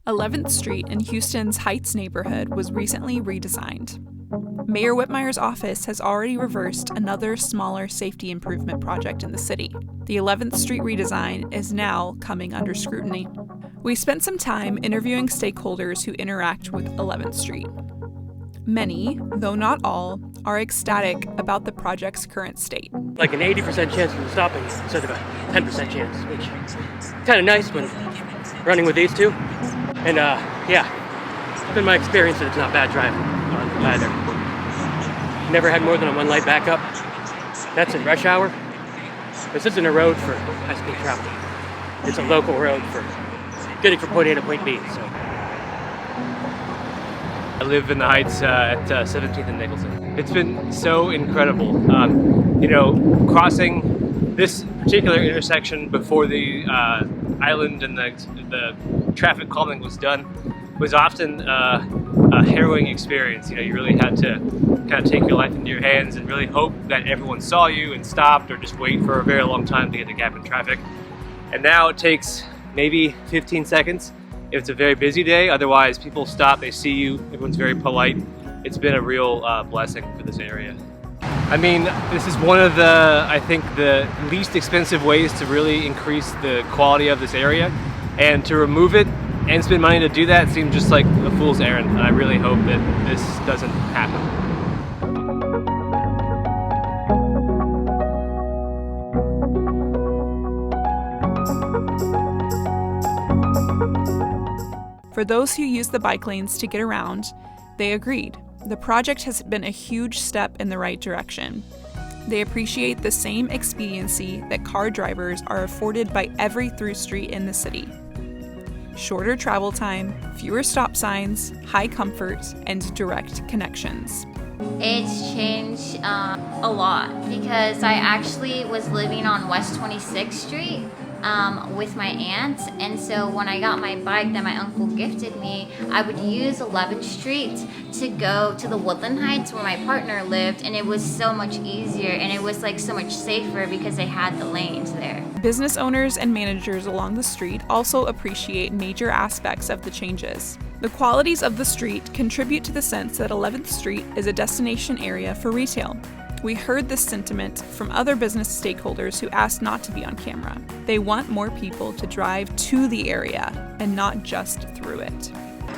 11th Street in Houston's Heights neighborhood was recently redesigned. Mayor Whitmire's office has already reversed another smaller safety improvement project in the city. The 11th Street redesign is now coming under scrutiny. We spent some time interviewing stakeholders who interact with 11th Street. Many, though not all, are ecstatic about the project's current state. Like an 80% chance of stopping instead of a 10% chance, which is kind of nice when running with these two. And it's been my experience that it's not bad driving on either. Never had more than a one light backup. That's in rush hour. This isn't a road for high-speed travel. It's a local road for getting from point A to point B. So. I live in the Heights at 17th and Nicholson. It's been so incredible. Crossing this particular intersection before the island and the traffic calming was done was often a harrowing experience. You really had to kind of take your life into your hands and really hope that everyone saw you and stopped, or just wait for a very long time to get a gap in traffic. And now it takes maybe 15 seconds if it's a very busy day. Otherwise, people stop, they see you, everyone's very polite. It's been a real blessing for this area. I mean, this is one of the least expensive ways to really increase the quality of this area. And to remove it and spend money to do that seems just like a fool's errand. And I really hope that this doesn't happen. For those who use the bike lanes to get around, they agreed. The project has been a huge step in the right direction. They appreciate the same expediency that car drivers are afforded by every through street in the city. Shorter travel time, fewer stop signs, high comfort, and direct connections. It's changed a lot because I actually was living on West 26th Street with my aunt, and so when I got my bike that my uncle gifted me, I would use 11th Street to go to the Woodland Heights where my partner lived, and it was so much easier and it was like so much safer because they had the lanes there. Business owners and managers along the street also appreciate major aspects of the changes. The qualities of the street contribute to the sense that 11th Street is a destination area for retail. We heard this sentiment from other business stakeholders who asked not to be on camera. They want more people to drive to the area and not just through it.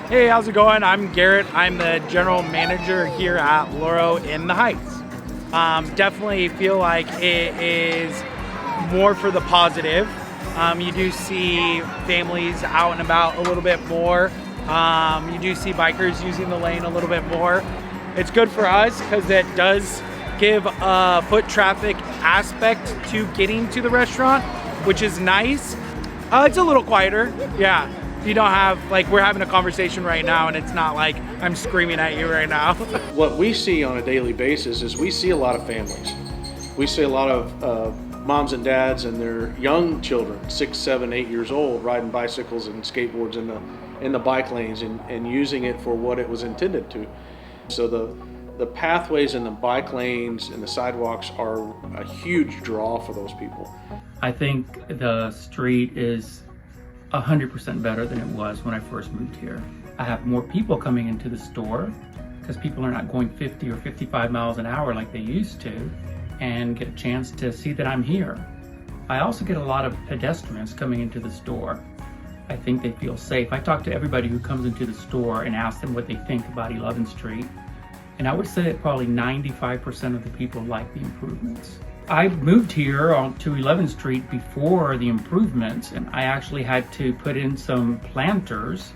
Hey, how's it going? I'm Garrett. I'm the general manager here at Loro in the Heights. Definitely feel like it is more for the positive. You do see families out and about a little bit more. You do see bikers using the lane a little bit more. It's good for us because it does give a foot traffic aspect to getting to the restaurant, which is nice. It's a little quieter, yeah. You don't have, like, we're having a conversation right now and it's not like I'm screaming at you right now. What we see on a daily basis is we see a lot of families. We see a lot of moms and dads and their young children, 6, 7, 8 years old, riding bicycles and skateboards in the bike lanes and using it for what it was intended to. So the pathways and the bike lanes and the sidewalks are a huge draw for those people. I think the street is 100% better than it was when I first moved here. I have more people coming into the store because people are not going 50 or 55 miles an hour like they used to, and get a chance to see that I'm here. I also get a lot of pedestrians coming into the store. I think they feel safe. I talk to everybody who comes into the store and ask them what they think about 11th Street. And I would say that probably 95% of the people like the improvements. I moved here to 11th Street before the improvements, and I actually had to put in some planters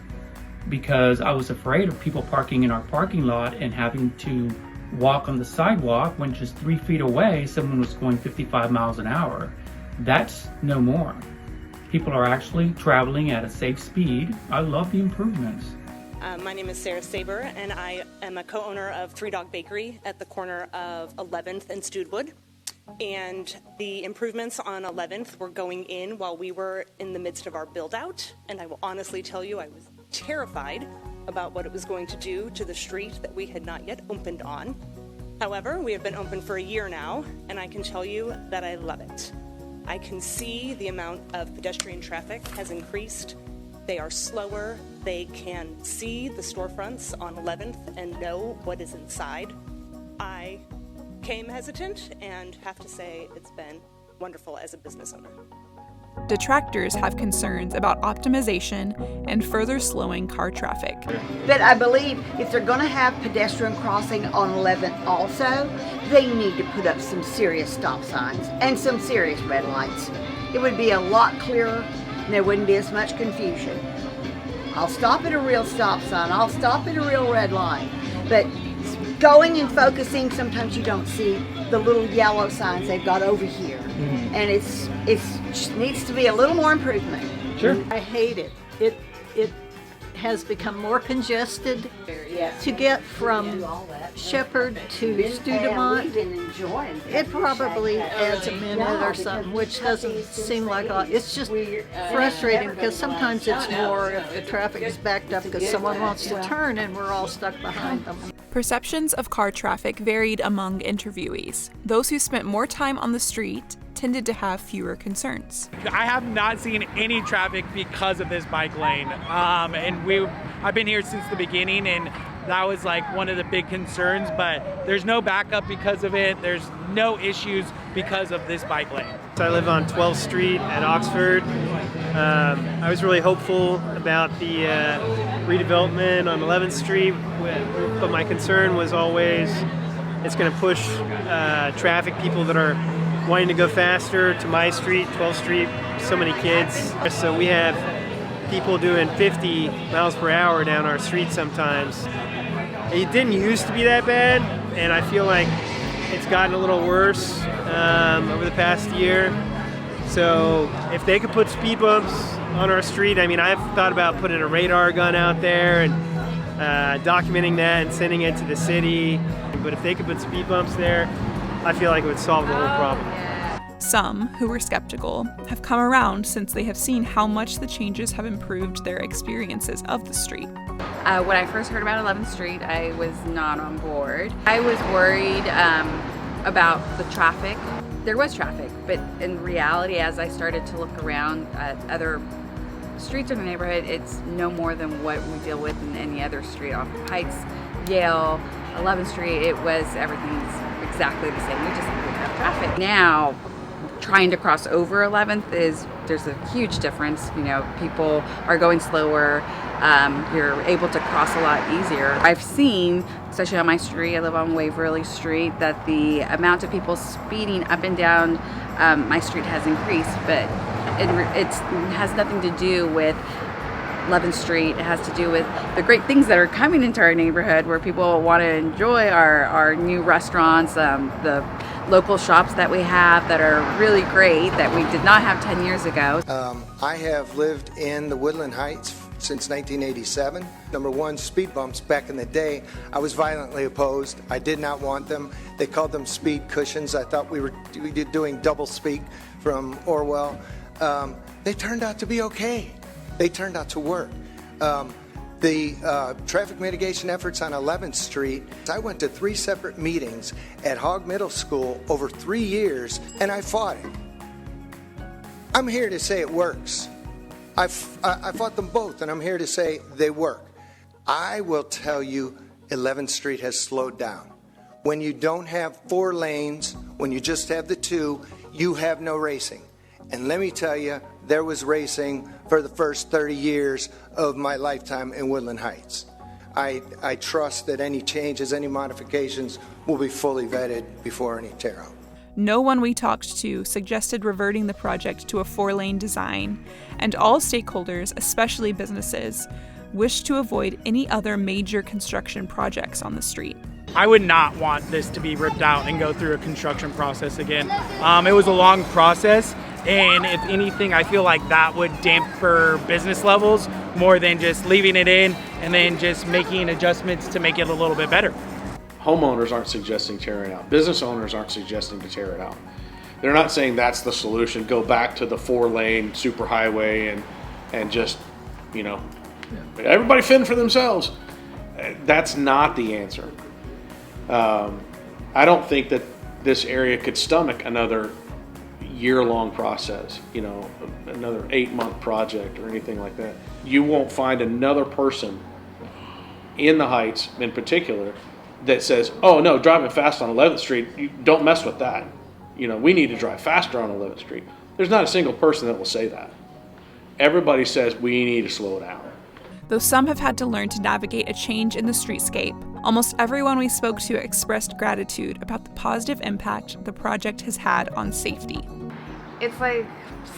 because I was afraid of people parking in our parking lot and having to walk on the sidewalk when just 3 feet away someone was going 55 miles an hour. That's no more. People are actually traveling at a safe speed. I love the improvements. My name is Sarah Saber, and I am a co-owner of Three Dog Bakery at the corner of 11th and Studewood. And the improvements on 11th were going in while we were in the midst of our build-out. And I will honestly tell you, I was terrified about what it was going to do to the street that we had not yet opened on. However, we have been open for a year now, and I can tell you that I love it. I can see the amount of pedestrian traffic has increased. They are slower, they can see the storefronts on 11th and know what is inside. I came hesitant and have to say it's been wonderful as a business owner. Detractors have concerns about optimization and further slowing car traffic. But I believe if they're going to have pedestrian crossing on 11th also, they need to put up some serious stop signs and some serious red lights. It would be a lot clearer and there wouldn't be as much confusion. I'll stop at a real stop sign, I'll stop at a real red light, but going and focusing, sometimes you don't see the little yellow signs they've got over here. And it needs to be a little more improvement. Sure. I hate it. It has become more congested to get from Shepherd to Studemont. It probably adds a minute or something, which doesn't seem like a lot. It's just frustrating because sometimes it's more if the traffic is backed up because someone wants to turn and we're all stuck behind them. Perceptions of car traffic varied among interviewees. Those who spent more time on the street tended to have fewer concerns. I have not seen any traffic because of this bike lane. I've been here since the beginning, and that was like one of the big concerns, but there's no backup because of it. There's no issues because of this bike lane. I live on 12th Street at Oxford. I was really hopeful about the redevelopment on 11th Street, but my concern was always it's going to push traffic, people that are wanting to go faster to my street, 12th Street, so many kids. So we have people doing 50 miles per hour down our street sometimes. It didn't used to be that bad, and I feel like it's gotten a little worse over the past year. So if they could put speed bumps on our street, I mean, I've thought about putting a radar gun out there and documenting that and sending it to the city. But if they could put speed bumps there, I feel like it would solve the whole problem. Some, who were skeptical, have come around since they have seen how much the changes have improved their experiences of the street. When I first heard about 11th Street, I was not on board. I was worried about the traffic. There was traffic, but in reality, as I started to look around at other streets in the neighborhood, it's no more than what we deal with in any other street off Heights, Yale, 11th Street. Everything's exactly the same. We just have traffic. Now, trying to cross over 11th there's a huge difference. You know, people are going slower. You're able to cross a lot easier. I've seen, especially on my street, I live on Waverly Street, that the amount of people speeding up and down my street has increased, but it has nothing to do with 11th Street. It has to do with the great things that are coming into our neighborhood where people want to enjoy our new restaurants, the local shops that we have that are really great that we did not have 10 years ago. I have lived in the Woodland Heights since 1987. Number one, speed bumps back in the day, I was violently opposed. I did not want them. They called them speed cushions. I thought we were doing double speak from Orwell. They turned out to be okay. They turned out to work. The traffic mitigation efforts on 11th Street, I went to 3 separate meetings at Hogg Middle School over 3 years, and I fought it. I'm here to say it works. I fought them both, and I'm here to say they work. I will tell you 11th Street has slowed down. When you don't have 4 lanes, when you just have the 2, you have no racing. And let me tell you, there was racing for the first 30 years of my lifetime in Woodland Heights. I trust that any changes, any modifications will be fully vetted before any tear out. No one we talked to suggested reverting the project to a 4-lane design, and all stakeholders, especially businesses, wish to avoid any other major construction projects on the street. I would not want this to be ripped out and go through a construction process again. It was a long process, and if anything, I feel like that would damper business levels more than just leaving it in and then just making adjustments to make it a little bit better. Homeowners aren't suggesting tearing it out. Business owners aren't suggesting to tear it out. They're not saying that's the solution. Go back to the 4-lane superhighway and just, everybody fend for themselves. That's not the answer. I don't think that this area could stomach another year-long process, you know, another 8-month project or anything like that. You won't find another person in the Heights in particular that says, oh no, driving fast on 11th Street, you don't mess with that. You know, we need to drive faster on 11th Street. There's not a single person that will say that. Everybody says we need to slow down. Though some have had to learn to navigate a change in the streetscape, almost everyone we spoke to expressed gratitude about the positive impact the project has had on safety. It's like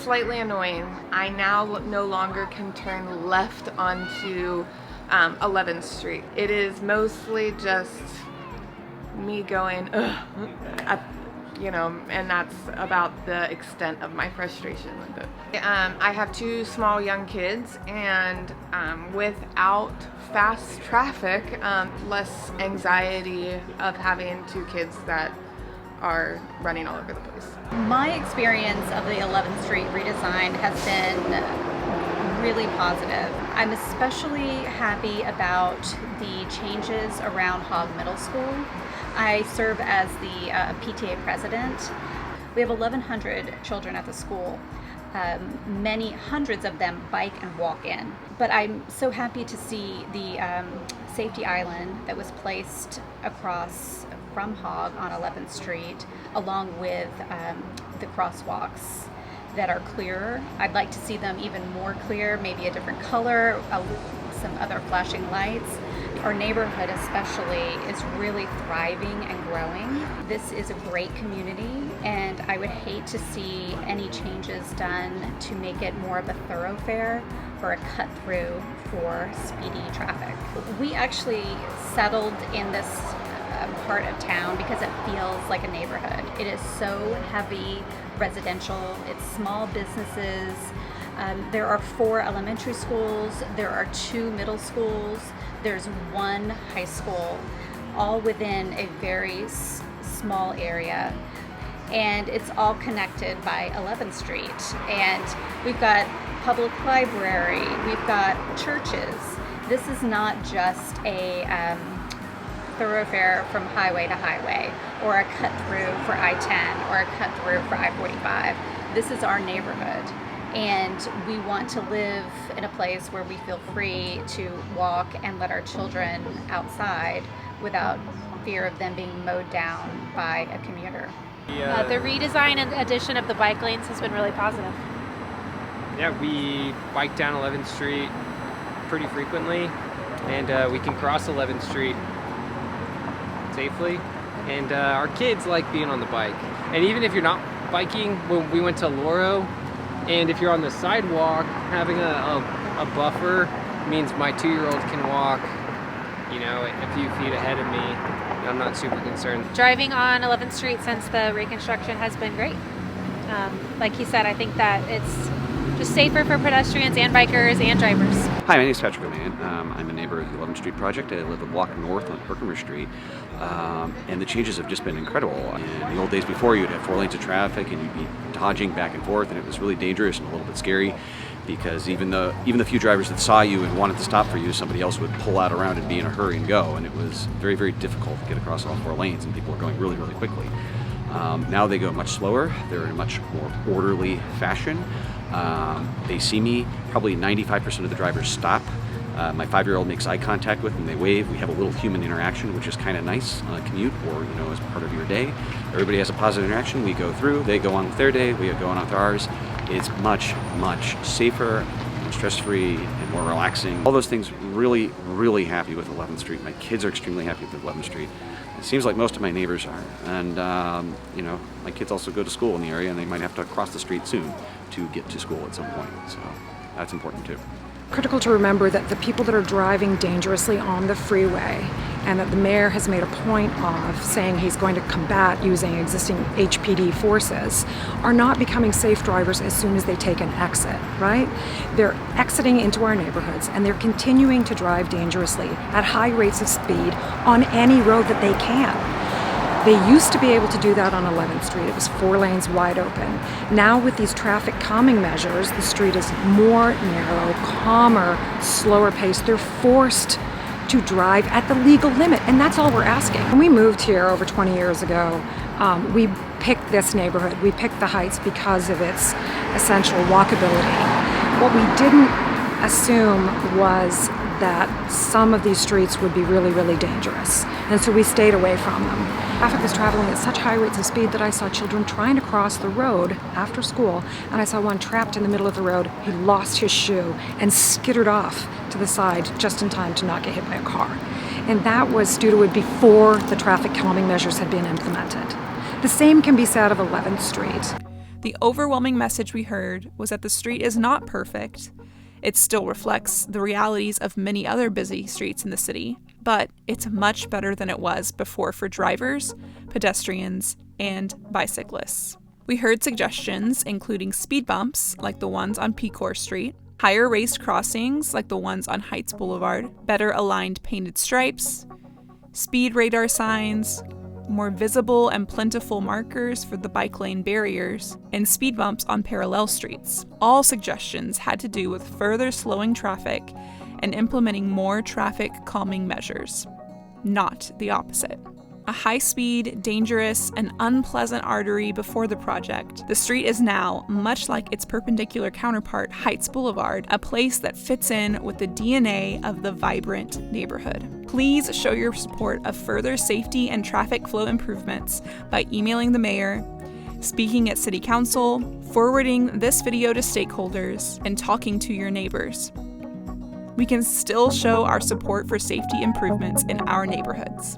slightly annoying. I now no longer can turn left onto 11th Street. It is mostly just me going, ugh, you know, and that's about the extent of my frustration with it. I have 2 small young kids, and without fast traffic, less anxiety of having 2 kids that are running all over the place. My experience of the 11th Street redesign has been really positive. I'm especially happy about the changes around Hogg Middle School. I serve as the PTA president. We have 1,100 children at the school. Many hundreds of them bike and walk in. But I'm so happy to see the safety island that was placed across from Hogg on 11th Street, along with the crosswalks that are clearer. I'd like to see them even more clear, maybe a different color, some other flashing lights. Our neighborhood especially is really thriving and growing. This is a great community, and I would hate to see any changes done to make it more of a thoroughfare or a cut through for speedy traffic. We actually settled in this part of town because it feels like a neighborhood. It is so heavy residential, it's small businesses. There are 4 elementary schools, there are 2 middle schools, there's 1 high school, all within a very small area. And it's all connected by 11th Street. And we've got public library, we've got churches. This is not just a thoroughfare from highway to highway, or a cut through for I-10, or a cut through for I-45. This is our neighborhood, and we want to live in a place where we feel free to walk and let our children outside without fear of them being mowed down by a commuter. The redesign and addition of the bike lanes has been really positive. Yeah, we bike down 11th Street pretty frequently, and we can cross 11th Street safely, and our kids like being on the bike. And even if you're not biking, when we went to Lauro, and if you're on the sidewalk, having a buffer means my 2-year-old can walk, you know, a few feet ahead of me. I'm not super concerned. Driving on 11th Street since the reconstruction has been great. Like he said, I think that it's just safer for pedestrians and bikers and drivers. Hi, my name is Patrick O'Man. I'm a neighbor of the 11th Street project. I live a block north on Herkimer Street, and the changes have just been incredible. In the old days before, you'd have 4 lanes of traffic and you'd be dodging back and forth, and it was really dangerous and a little bit scary, because even the few drivers that saw you and wanted to stop for you, somebody else would pull out around and be in a hurry and go, and it was very, very difficult to get across all 4 lanes, and people were going really, really quickly. Now they go much slower. They're in a much more orderly fashion. They see me. Probably 95% of the drivers stop. My 5-year-old makes eye contact with them. They wave. We have a little human interaction, which is kind of nice on a commute, or you know, as part of your day. Everybody has a positive interaction. We go through. They go on with their day. We go on with ours. It's much, much safer, and stress-free, and more relaxing. All those things. Really, really happy with 11th Street. My kids are extremely happy with 11th Street. It seems like most of my neighbors are, and you know, my kids also go to school in the area, and they might have to cross the street soon to get to school at some point, so that's important too. Critical to remember that the people that are driving dangerously on the freeway, and that the mayor has made a point of saying he's going to combat using existing HPD forces, are not becoming safe drivers as soon as they take an exit, right? They're exiting into our neighborhoods, and they're continuing to drive dangerously at high rates of speed on any road that they can. They used to be able to do that on 11th Street. It was 4 lanes wide open. Now with these traffic calming measures, the street is more narrow, calmer, slower paced. They're forced to drive at the legal limit, and that's all we're asking. When we moved here over 20 years ago, we picked this neighborhood. We picked the Heights because of its essential walkability. What we didn't assume was that some of these streets would be really, really dangerous. And so we stayed away from them. Traffic was traveling at such high rates of speed that I saw children trying to cross the road after school, and I saw one trapped in the middle of the road. He lost his shoe and skittered off to the side just in time to not get hit by a car. And that was due to it before the traffic calming measures had been implemented. The same can be said of 11th Street. The overwhelming message we heard was that the street is not perfect. It still reflects the realities of many other busy streets in the city, but it's much better than it was before for drivers, pedestrians, and bicyclists. We heard suggestions including speed bumps like the ones on Pecor Street, higher raised crossings like the ones on Heights Boulevard, better aligned painted stripes, speed radar signs, more visible and plentiful markers for the bike lane barriers, and speed bumps on parallel streets. All suggestions had to do with further slowing traffic and implementing more traffic calming measures, not the opposite. A high-speed, dangerous, and unpleasant artery before the project, the street is now, much like its perpendicular counterpart, Heights Boulevard, a place that fits in with the DNA of the vibrant neighborhood. Please show your support of further safety and traffic flow improvements by emailing the mayor, speaking at city council, forwarding this video to stakeholders, and talking to your neighbors. We can still show our support for safety improvements in our neighborhoods.